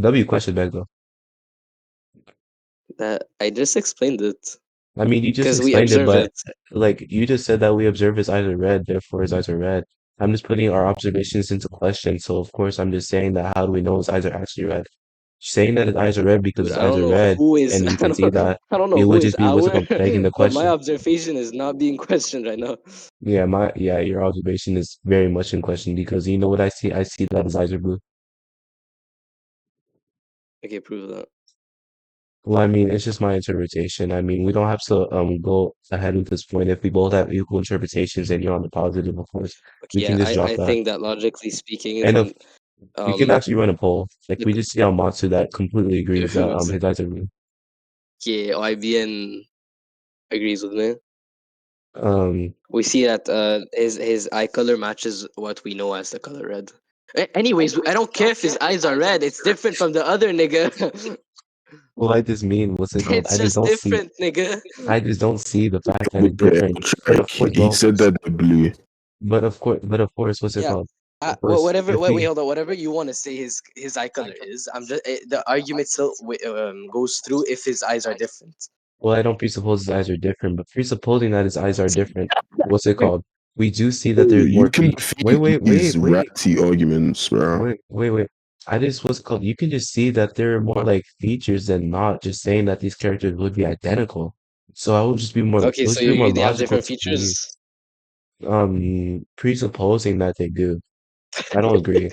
W question, Beg, though. that I just explained it I mean, you just because we explained it, observe but it. like you just said that we observe his eyes are red, therefore his eyes are red. I'm just putting our observations into question, so of course I'm just saying that how do we know his eyes are actually red? Saying that his eyes are red because Dude, his I eyes don't are know red, who is and you can see that I don't it know who would is just be what's it our, called begging the but my question. observation is not being questioned right now. Yeah, your observation is very much in question because you know what I see? I see that his eyes are blue. Okay, prove that. Well, I mean, it's just my interpretation. I mean, we don't have to go ahead with this point. If we both have equal interpretations and you're on the positive, of course, Okay, we can yeah, just drop I that. think that logically speaking, And if from we can um actually run a poll, like we the just see how Matsu that completely agrees that dudes, his eyes are blue. okay, IBN agrees with me. Um, We see that his eye color matches what we know as the color red. Anyways, I don't care if his eyes are red. It's different from the other nigga. well, I just mean what's it called? It's just different, nigga. I just don't see the fact that Big it's Prayer different. But track. of course, He said that they're blue. but of course, what's it Yeah. called? Of course, Whatever. if Wait, we hold on. Whatever you want to say his eye color is, I'm just the argument still goes through if his eyes are different. Well, I don't presuppose his eyes are different, but presupposing that his eyes are different, what's it called? We do see that Bro, there's you more can feet. Wait, defeat wait, these wait, wait, ratty arguments, bro. wait. I just what's it called? You can just see that there are more like features than not just saying that these characters would be identical. So I would just be more, it Okay, would so just you be more agree they have logical different to believe, features? presupposing that they do. I don't agree.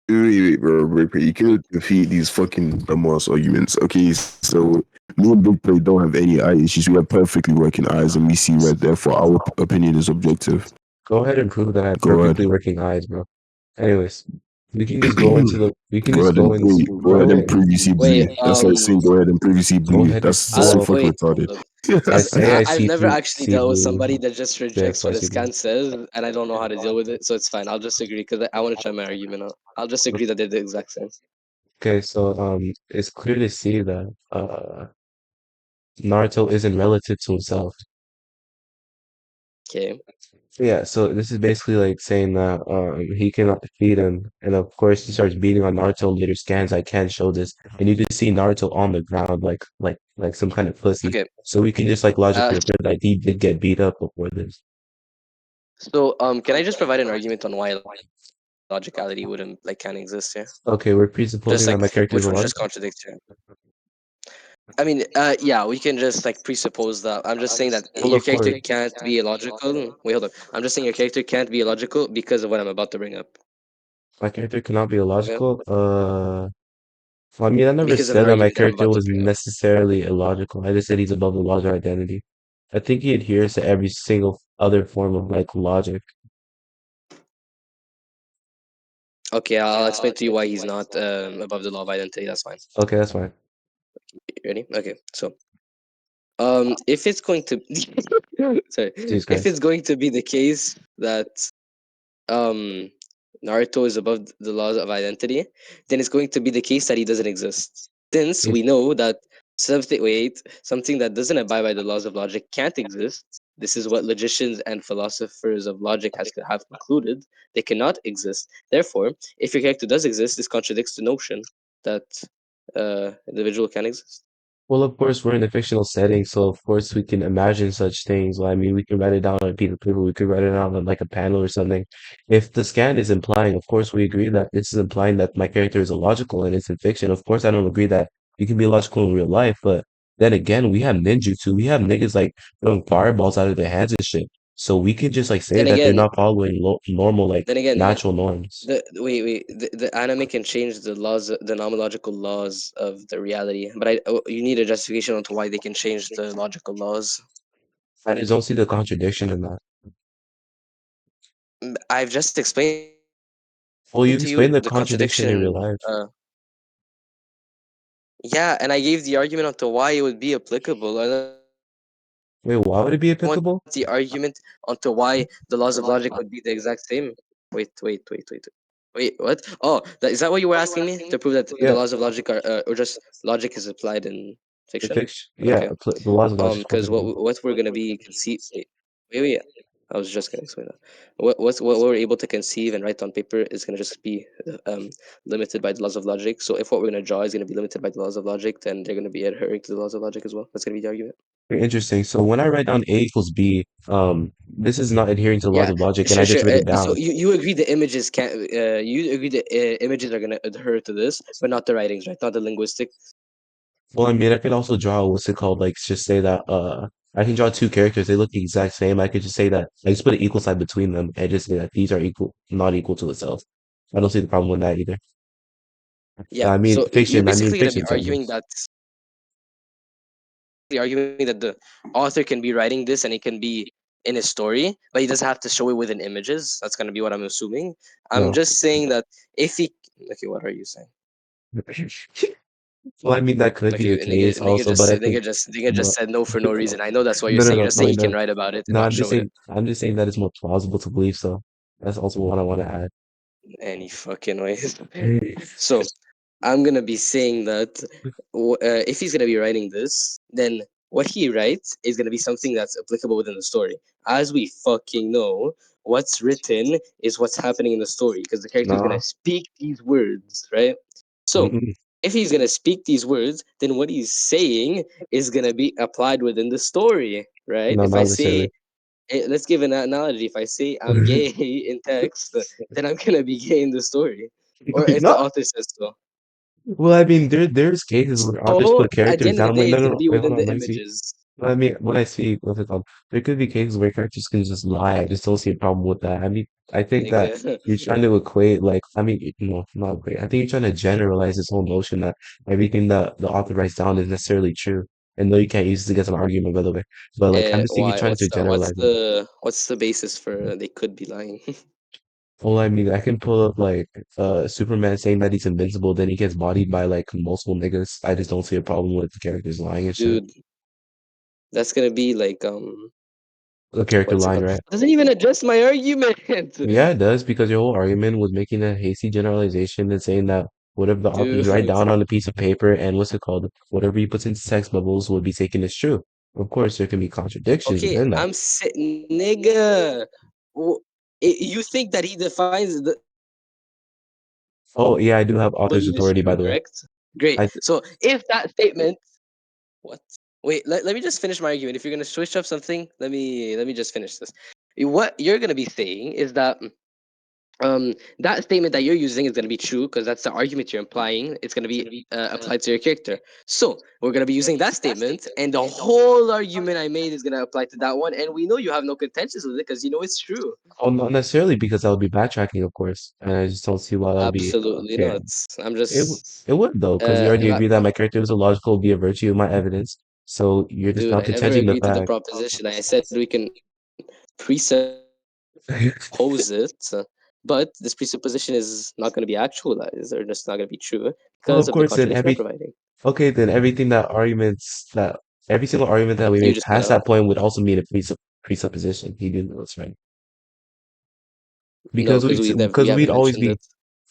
Wait, bro, bro. You can't defeat these fucking dumbass arguments. Okay, so me and Big Play don't have any eye issues. We have perfectly working eyes, and we see red. Therefore, our opinion is objective. Go ahead and prove that I have Go perfectly ahead. working eyes, bro. Anyways, we can Go just ahead and go into, wait. Go wait, ahead and wait, previously see Wait, blue. That's like saying go ahead and previously see go blue. ahead and, That's I'll so well, fucking wait. retarded. Hold up. I say I I've see never through, actually see dealt with blue. somebody that just rejects Therefore, I what a see blue. scan says, and I don't know how to deal with it, so it's fine. I'll just agree because I want to try my argument out. I'll just agree that they're the exact same. Okay, so it's clear to see that Naruto isn't relative to himself. Okay. Yeah, so this is basically like saying that he cannot defeat him, and of course he starts beating on Naruto later scans. I can show this, and you just see Naruto on the ground like some kind of pussy. Okay. So we can just like logically Uh, infer that he did get beat up before this. so can I just provide an argument on why logicality wouldn't like can't exist here? Okay, we're Just like presupposing that my which character would is just alive. contradict you. I mean, yeah, we can just like presuppose that. I'm just saying that Well, your of character course, can't be illogical. Wait, hold on. I'm just saying your character can't be illogical because of what I'm about to bring up. my character cannot be Okay? illogical. Well, I mean, I never Because of an said that my argument that I'm character about to was bring up. necessarily illogical. I just said he's above the laws of identity. I think he adheres to every single other form of like logic. Okay, I'll explain to you why he's not above the law of identity. That's fine. Okay, that's fine. You ready? Okay, so if it's going to sorry, Jesus if Christ. it's going to be the case that um Naruto is above the laws of identity, then it's going to be the case that he doesn't exist. Since If we know that something that doesn't abide by the laws of logic can't exist. This is what logicians and philosophers of logic have concluded. They cannot exist. Therefore, if your character does exist, this contradicts the notion that individual can exist. Well, of course, we're in a fictional setting, so of course we can imagine such things. Well, I mean, we can write it down on a piece of paper, we could write it down on like a panel or something. If the scan is implying, of course, we agree that this is implying that my character is illogical and it's in fiction. Of course, I don't agree that you can be illogical in real life, but then again, we have ninjutsu. We have niggas like throwing fireballs out of their hands and shit. So we could just like say Then that they're again, not following lo normal, like then again, natural norms. the anime can change the laws, the nomological laws of the reality, but you need a justification onto why they can change the logical laws. I just don't see the contradiction in that. I've just explained to you the Well, you contradiction. explained the contradiction in real life. Yeah, and I gave the argument onto why it would be applicable. I don't want the argument Wait, why would it be onto why applicable? the laws of logic would be the exact same. Wait, wait. What? Oh, is that what you were asking me to prove that the laws Yeah, of logic are, or just logic is applied in the fiction? fiction. Yeah, Okay. the laws of logic are Because applicable. what we're gonna be conceive. Wait. I was just gonna explain that. What we're able to conceive and write on paper is gonna just be limited by the laws of logic. So if what we're gonna draw is gonna be limited by the laws of logic, then they're gonna be adhering to the laws of logic as well. That's gonna be the argument. Very interesting. So when I write down A equals B, this is not adhering to the laws Yeah, of logic, and I sure, just sure. wrote it So down. you agree the images can you agree the images are gonna adhere to this, but not the writings, right? Not the linguistics. Well, I mean, I could also draw what's it called? Like, just say that I can draw two characters. They look the exact same. I could just say that. I just put an equal sign between them and just say that these are equal, not equal to itself. I don't see the problem with that either. Yeah. I mean, So you're fiction. I mean, basically gonna be fiction arguing sentence. that the author can be writing this and it can be in his story, but he doesn't have to show it within images. That's gonna be what I'm assuming. I'm No. just saying that if he okay, what are you saying? Well, I mean, that could be Okay, the case also, but I think, nigga just but said no for no reason. I know that's what you're no, no, saying. You're no, just no, saying he no. can write about it and No, not show it. I'm just saying that it's more plausible to believe so. That's also what I want to add. Any fucking way. So I'm gonna be saying that if he's gonna be writing this, then what he writes is gonna be something that's applicable within the story. As we fucking know, what's written is what's happening in the story because the character is gonna Nah. speak these words, right? So Mm-mm. if he's gonna speak these words, then what he's saying is gonna be applied within the story, right? No, If I not say, necessarily. let's give an analogy. If I say I'm gay in text, then I'm gonna be gay in the story, or if the No. author says so. Well, I mean, there's cases where authors So put at the characters end of the down. Wait, day, no, it's no, gonna no. be Wait, hold within on. the Let me see. images. Well, I mean, when I see what's it called, there could be cases where characters can just lie. I just don't see a problem with that. I mean, I think that Nigga. you're trying to equate, like, I mean, no, not equate. I think you're trying to generalize this whole notion that everything that the author writes down is necessarily true. And no, you can't use this against an argument, by the way. But like, I'm just thinking, Why? trying to generalize it. What's the basis for they could be lying? Well, I mean, I can pull up like Superman saying that he's invincible, then he gets bodied by like multiple niggas. I just don't see a problem with the characters lying and shit. Dude, that's gonna be like The character what's it line, called? right? Doesn't even address my argument. Yeah, it does because your whole argument was making a hasty generalization and saying that whatever the authors write Dude. down on a piece of paper and what's it called, whatever he puts into text bubbles would be taken as true. Of course, there can be contradictions Okay, within that. I'm nigga. w- You think that he defines the Oh, yeah, I do have author's believe is authority, by true, the way. correct? Great. I So if that statement, what? Wait, let me just finish my argument. If you're gonna switch up something, let me just finish this. What you're gonna be saying is that that statement that you're using is going to be true because that's the argument you're implying. It's going to be applied to your character. So we're going to be using that statement, and the whole argument I made is going to apply to that one. And we know you have no contentions with it because you know it's true. oh, not necessarily because I'll be backtracking, of course, and I just don't see why that'll be Absolutely okay. not. I'm It w- just, it would though, because you already that, agree that my character is illogical, be a virtue of my evidence. So you're just dude. now I never contending the agreed to the fact. proposition. I said we can presuppose it, but this presupposition is not going to be actualized or just not going to be true Well, because of of the course, then contradiction I'm providing. everything that every single argument that we You made just cut past out. that point would also mean a presupposition. He didn't know that's right. No, Because because we we'd haven't always mentioned be it.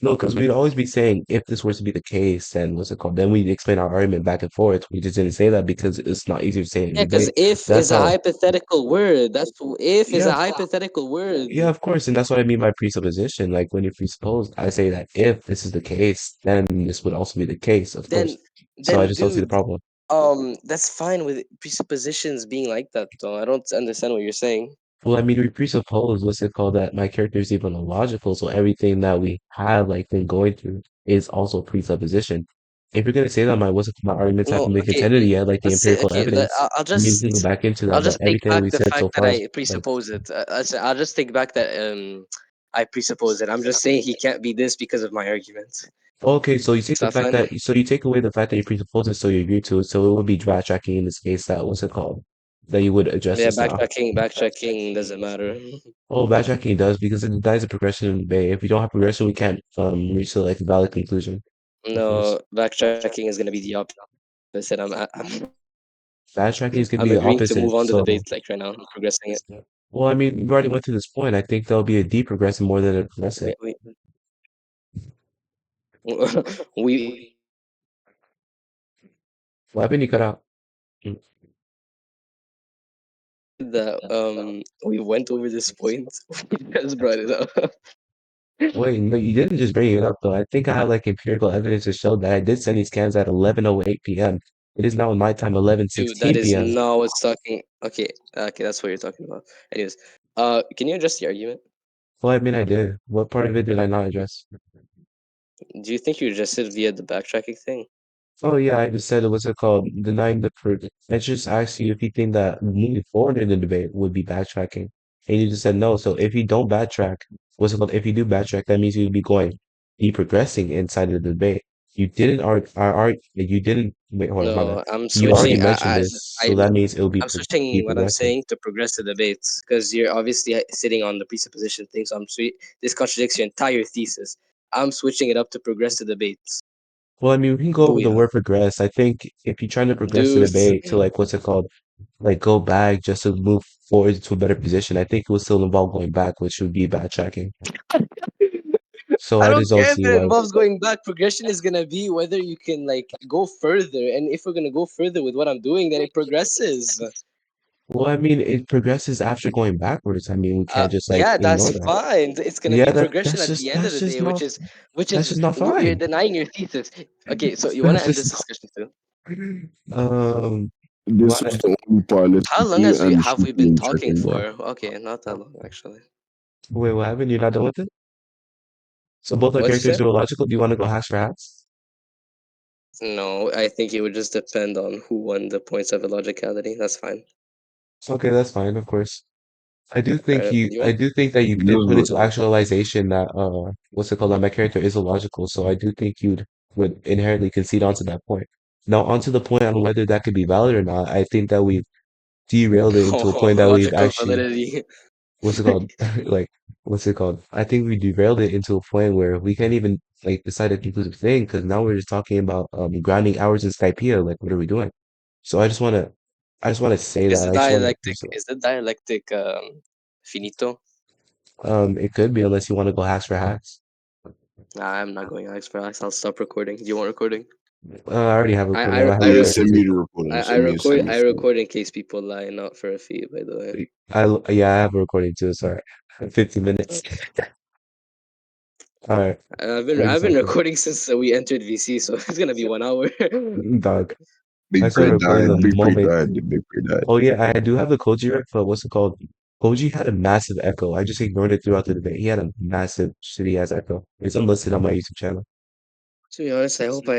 no, because we'd always be saying if this were to be the case, then what's it called? Then we'd explain our argument back and forth. We just didn't say that because it's not easier to say in Yeah, because debate. if That's is a all. hypothetical word. If is Yeah, a hypothetical word. yeah, of course, and that's what I mean by presupposition. Like when you presuppose, I say that if this is the case, then this would also be the case, of Then course. So I just don't see the dude, problem. that's fine with presuppositions being like that though. I don't understand what you're saying. Well, I mean, we presuppose what's it called that my character is even illogical, so everything that we have like been going through is also presupposition. If you're gonna say that my arguments No, haven't been okay. contended yet, like the Let's say empirical okay. evidence, then you can go back into I'll that. But just take everything that back we the said fact so that far is I like presuppose it. I'll just take back that I presuppose it. I'm just saying he can't be this because of my argument. okay. So you take Is the that fact fine? that you take away the fact that you presuppose it, so you agree to it. So it would be backtracking in this case. That what's it called? That you would address Yeah, this now. backtracking doesn't matter. Oh, backtracking does because that is a progression in the debate. If we don't have progression, we can't reach a like valid conclusion. Of course, No, backtracking is gonna be the opposite. backtracking is I'm gonna be the agreeing to opposite. move on the So, debate like right now. I'm progressing it. well, I mean, we've already went to this point. I think there'll be a deprogressing more than a progressive. We we What happened? You cut out. Mm. that we went over this point. We just brought it up. Wait, no, you didn't just bring it up though. I think I have like empirical evidence to show that I did send these scans at 11:08 p.m. It is now in my time Dude, that 11:16 is p.m. not what's talking. Okay, okay, that's what you're talking about. Anyways, can you address the argument? Well, I mean, I did. What part of it did I not address? Do you think you addressed it via the backtracking thing? Oh yeah, I just said it was called denying the proof. I just asked you if you think that moving forward in the debate would be backtracking, and you just said no. So if you don't backtrack, what's it called? If you do backtrack, that means you'd be going, be progressing inside of the debate. You didn't you didn't wait. Hold on, my bad. No, I'm You already switching. mentioned this, so that means it'll I'm be switching what I'm progressing. saying to progress the debates because you're obviously sitting on the presupposition thing. So this contradicts your entire thesis. I'm switching it up to progress the debates. Well, I mean, we can go over the Booyah. word progress. I think if you're trying to progress the Dude, debate to like what's it called? Like go back just to move forward to a better position. I think it would still involve going back, which would be backtracking. So I I don't just don't care if see it why. involves going back. Progression is gonna be whether you can like go further, and if we're gonna go further with what I'm doing, then it progresses. Well, I mean, it progresses after going backwards. I mean, we can't just like Yeah, ignore that's that. fine. It's gonna Yeah, be progression at the end of that's the just day, not which that's is just not you're fine. denying your thesis. Okay, so you wanna That's end just this not. discussion too? This was What? the only part. Let's How long continue has we and have shoot we been being talking checking for? there. Okay, not that long actually. Wait, what happened? You're not done with it? So both our What'd you characters say? are illogical. Do you want to go hacks for hacks? No, I think it would just depend on who won the points of illogicality. That's fine. Okay, that's fine, of course. You I want? do think that you did put No, into actualization that what's it called, that my character is illogical, so I do think you would inherently concede onto that point. Now onto the point on whether that could be valid or not, I think that we've derailed it into a point Oh, that we've logical actually validity. what's it called? Like what's it called? I think we derailed it into a point where we can't even like decide a conclusive thing because now we're just talking about grinding hours in Skypiea, like what are we doing? So I just wanna say Is that. the I just wanna dialectic is the dialectic finito? it could be unless you want to go hacks for hacks. Nah, I'm not going Alex for Alex. I'll stop recording. Do you want recording? I already have a I recording. I I re- might I have a yeah, re- character send too. me the recording. I Send me, send record me. I record in case people lie, not for a fee, by the way. Yeah, I have a recording too. Sorry, 15 minutes. Okay. All right, I've thanks, been Uncle. recording since we entered VC, so it's gonna be 1 hour. Dog. I Big started Pray recording the died. Big Pray moment. died. The Big Pray died. Oh yeah, I do have the Koji rec, but what's it called? Koji had a massive echo. I just ignored it throughout the debate. He had a massive shitty ass echo. It's unlisted on my YouTube channel. To be honest, I hope I